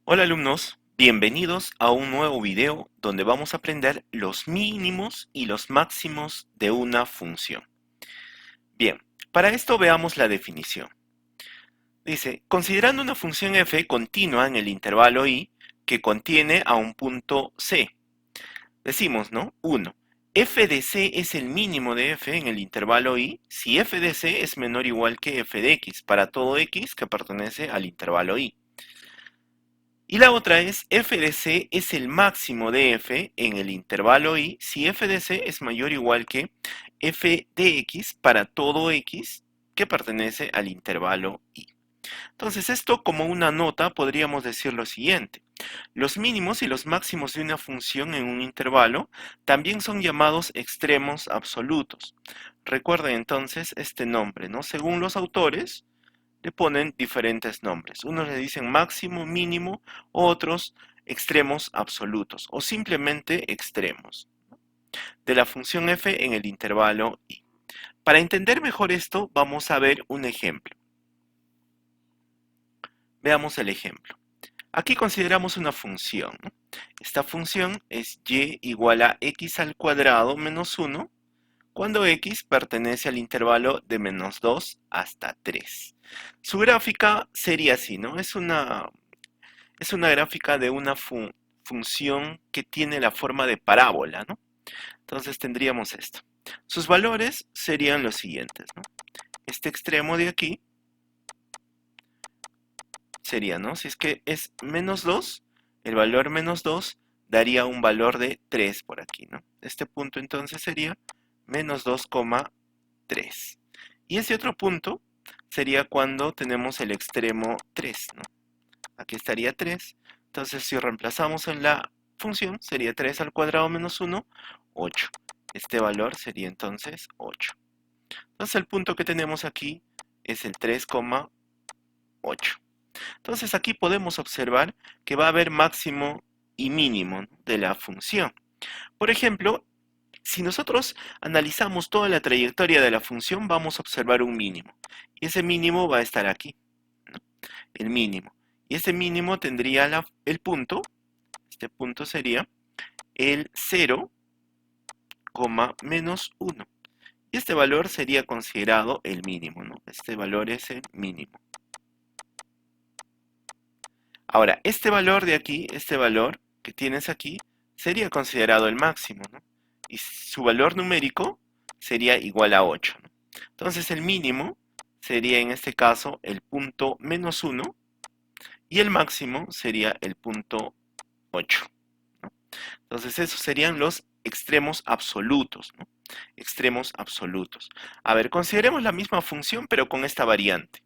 Hola alumnos, bienvenidos a un nuevo video donde vamos a aprender los mínimos y los máximos de una función. Bien, para esto veamos la definición. Dice, considerando una función f continua en el intervalo i que contiene a un punto c. Decimos, ¿no? 1. F de c es el mínimo de f en el intervalo i si f de c es menor o igual que f de x para todo x que pertenece al intervalo i. Y la otra es f de c es el máximo de f en el intervalo i si f de c es mayor o igual que f de x para todo x que pertenece al intervalo i. Entonces esto como una nota podríamos decir lo siguiente. Los mínimos y los máximos de una función en un intervalo también son llamados extremos absolutos. Recuerden entonces este nombre, ¿no? Según los autores, le ponen diferentes nombres. Unos le dicen máximo, mínimo, otros extremos absolutos o simplemente extremos de la función f en el intervalo i. Para entender mejor esto, vamos a ver un ejemplo. Veamos el ejemplo. Aquí consideramos una función, ¿no? Esta función es y igual a x al cuadrado menos 1 cuando x pertenece al intervalo de menos 2 hasta 3. Su gráfica sería así, ¿no? Es una gráfica de una función que tiene la forma de parábola, ¿no? Entonces tendríamos esto. Sus valores serían los siguientes, ¿no? Este extremo de aquí sería, ¿no? Si es que es menos 2, el valor menos 2 daría un valor de 3 por aquí, ¿no? Este punto entonces sería menos 2,3. Y ese otro punto sería cuando tenemos el extremo 3, ¿no? Aquí estaría 3. Entonces, si reemplazamos en la función, sería 3 al cuadrado menos 1, 8. Este valor sería entonces 8. Entonces, el punto que tenemos aquí es el 3,8. Entonces, aquí podemos observar que va a haber máximo y mínimo de la función. Por ejemplo, si nosotros analizamos toda la trayectoria de la función, vamos a observar un mínimo. Y ese mínimo va a estar aquí, ¿no? El mínimo. Y ese mínimo tendría el punto, este punto sería el 0, menos 1. Y este valor sería considerado el mínimo, ¿no? Este valor es el mínimo. Ahora, este valor de aquí, este valor que tienes aquí, sería considerado el máximo, ¿no? Y su valor numérico sería igual a 8, ¿no? Entonces el mínimo sería en este caso el punto menos 1 y el máximo sería el punto 8, ¿no? Entonces esos serían los extremos absolutos, ¿no? Extremos absolutos. A ver, consideremos la misma función pero con esta variante,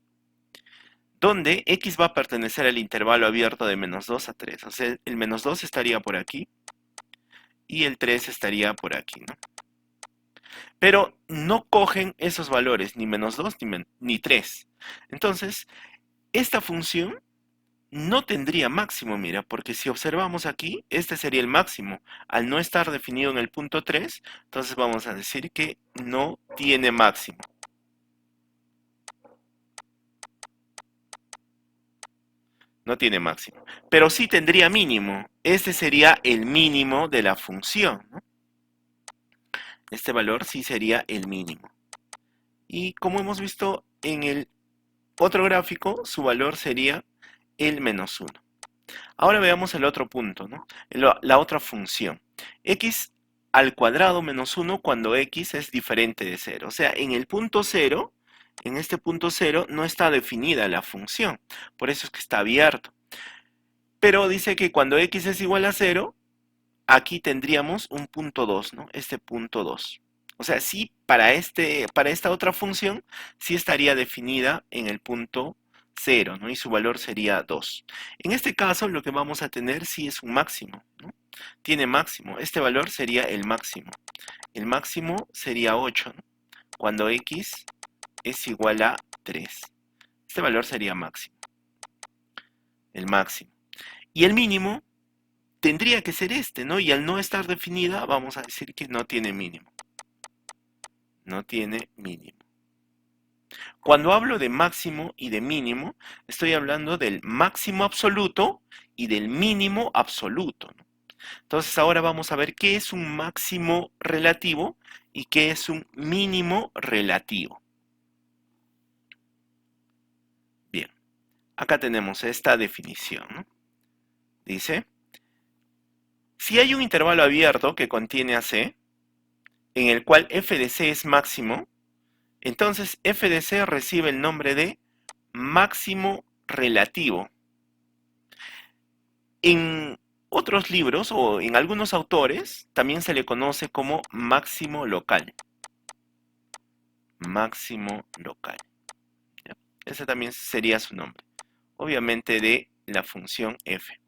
donde x va a pertenecer al intervalo abierto de menos 2 a 3. O sea, el menos 2 estaría por aquí y el 3 estaría por aquí, ¿no? Pero no cogen esos valores, ni menos 2 ni 3. Entonces, esta función no tendría máximo, mira, porque si observamos aquí, este sería el máximo. Al no estar definido en el punto 3, entonces vamos a decir que no tiene máximo. No tiene máximo. Pero sí tendría mínimo. Este sería el mínimo de la función, ¿no? Este valor sí sería el mínimo. Y como hemos visto en el otro gráfico, su valor sería el menos 1. Ahora veamos el otro punto, ¿no? La otra función. X al cuadrado menos 1 cuando x es diferente de 0. O sea, en el punto 0, en este punto 0 no está definida la función. Por eso es que está abierto. Pero dice que cuando x es igual a 0, aquí tendríamos un punto 2, ¿no? Este punto 2. O sea, sí, para esta otra función, sí estaría definida en el punto 0, ¿no? Y su valor sería 2. En este caso, lo que vamos a tener sí es un máximo, ¿no? Tiene máximo. Este valor sería el máximo. El máximo sería 8, ¿no? Cuando x es igual a 3. Este valor sería máximo. El máximo. Y el mínimo tendría que ser este, ¿no? Y al no estar definida, vamos a decir que no tiene mínimo. No tiene mínimo. Cuando hablo de máximo y de mínimo, estoy hablando del máximo absoluto y del mínimo absoluto, ¿no? Entonces ahora vamos a ver qué es un máximo relativo y qué es un mínimo relativo. Bien, acá tenemos esta definición, ¿no? Dice, si hay un intervalo abierto que contiene a C, en el cual f de C es máximo, entonces f de C recibe el nombre de máximo relativo. En otros libros o en algunos autores también se le conoce como máximo local. Máximo local. ¿Ya? Ese también sería su nombre. Obviamente de la función f.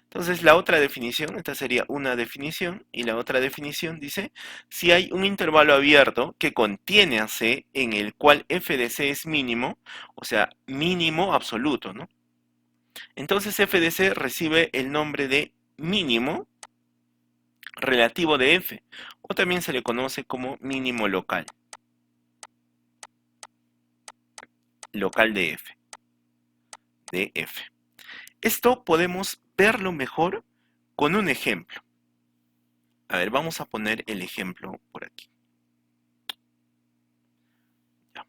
Entonces la otra definición, esta sería una definición, y la otra definición dice, si hay un intervalo abierto que contiene a C en el cual f de C es mínimo, o sea, mínimo absoluto, ¿no? Entonces f de C recibe el nombre de mínimo relativo de f, o también se le conoce como mínimo local. Local de f. Esto podemos verlo mejor con un ejemplo. A ver, vamos a poner el ejemplo por aquí. Ya.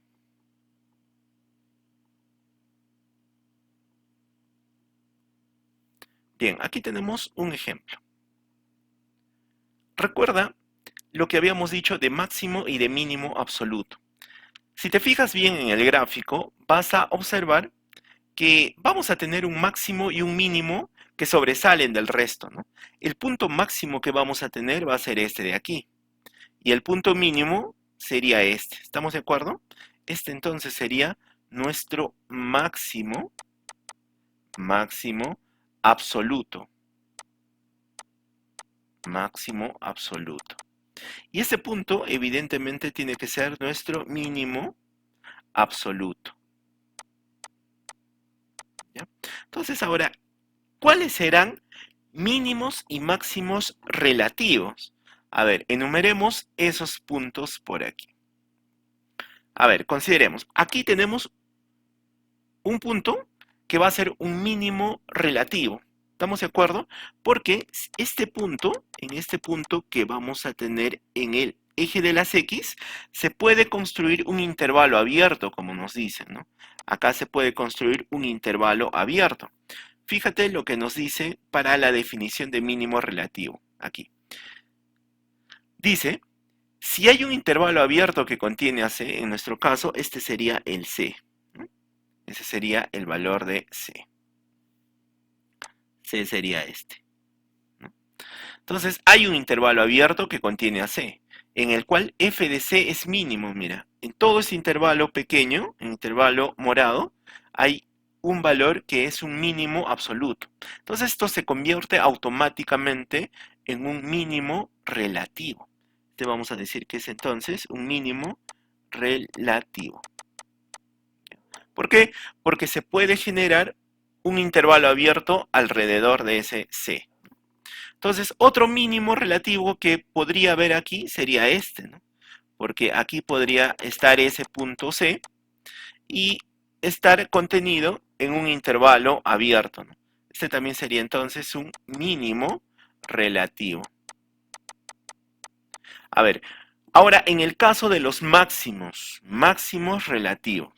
Bien, aquí tenemos un ejemplo. Recuerda lo que habíamos dicho de máximo y de mínimo absoluto. Si te fijas bien en el gráfico, vas a observar que vamos a tener un máximo y un mínimo que sobresalen del resto, ¿no? El punto máximo que vamos a tener va a ser este de aquí. Y el punto mínimo sería este. ¿Estamos de acuerdo? Este entonces sería nuestro máximo absoluto. Máximo absoluto. Y ese punto evidentemente tiene que ser nuestro mínimo absoluto. ¿Ya? Entonces ahora, ¿cuáles serán mínimos y máximos relativos? A ver, enumeremos esos puntos por aquí. A ver, consideremos. Aquí tenemos un punto que va a ser un mínimo relativo. ¿Estamos de acuerdo? Porque en este punto que vamos a tener en el eje de las X, se puede construir un intervalo abierto, como nos dicen, ¿no? Acá se puede construir un intervalo abierto. Fíjate lo que nos dice para la definición de mínimo relativo, aquí. Dice, si hay un intervalo abierto que contiene a C, en nuestro caso, este sería el C, ¿no? Ese sería el valor de C. C sería este, ¿no? Entonces, hay un intervalo abierto que contiene a C, en el cual f de C es mínimo, mira. En todo ese intervalo pequeño, en intervalo morado, hay un valor que es un mínimo absoluto. Entonces, esto se convierte automáticamente en un mínimo relativo. Te vamos a decir que es entonces un mínimo relativo. ¿Por qué? Porque se puede generar un intervalo abierto alrededor de ese C. Entonces, otro mínimo relativo que podría haber aquí sería este, ¿no? Porque aquí podría estar ese punto C y estar contenido en un intervalo abierto, ¿no? Este también sería entonces un mínimo relativo. A ver, ahora en el caso de los máximos relativos.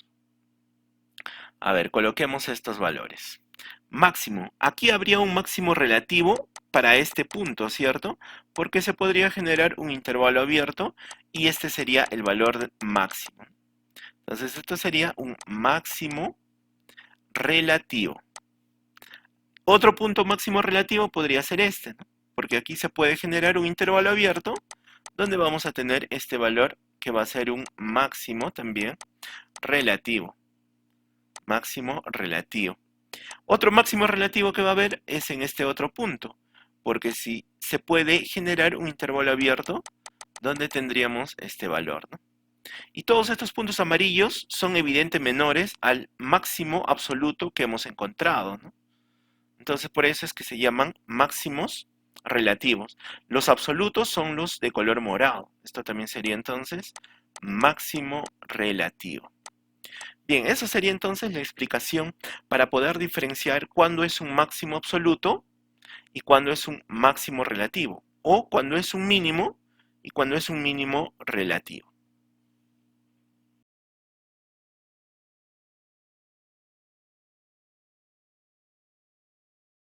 A ver, coloquemos estos valores. Máximo, aquí habría un máximo relativo para este punto, ¿cierto? Porque se podría generar un intervalo abierto y este sería el valor máximo. Entonces esto sería un máximo relativo. Otro punto máximo relativo podría ser este, ¿no? Porque aquí se puede generar un intervalo abierto donde vamos a tener este valor que va a ser un máximo también relativo. Máximo relativo. Otro máximo relativo que va a haber es en este otro punto, porque si se puede generar un intervalo abierto donde tendríamos este valor, ¿no? Y todos estos puntos amarillos son evidentemente menores al máximo absoluto que hemos encontrado, ¿no? Entonces por eso es que se llaman máximos relativos. Los absolutos son los de color morado. Esto también sería entonces máximo relativo. Bien, esa sería entonces la explicación para poder diferenciar cuándo es un máximo absoluto y cuándo es un máximo relativo, o cuándo es un mínimo y cuándo es un mínimo relativo.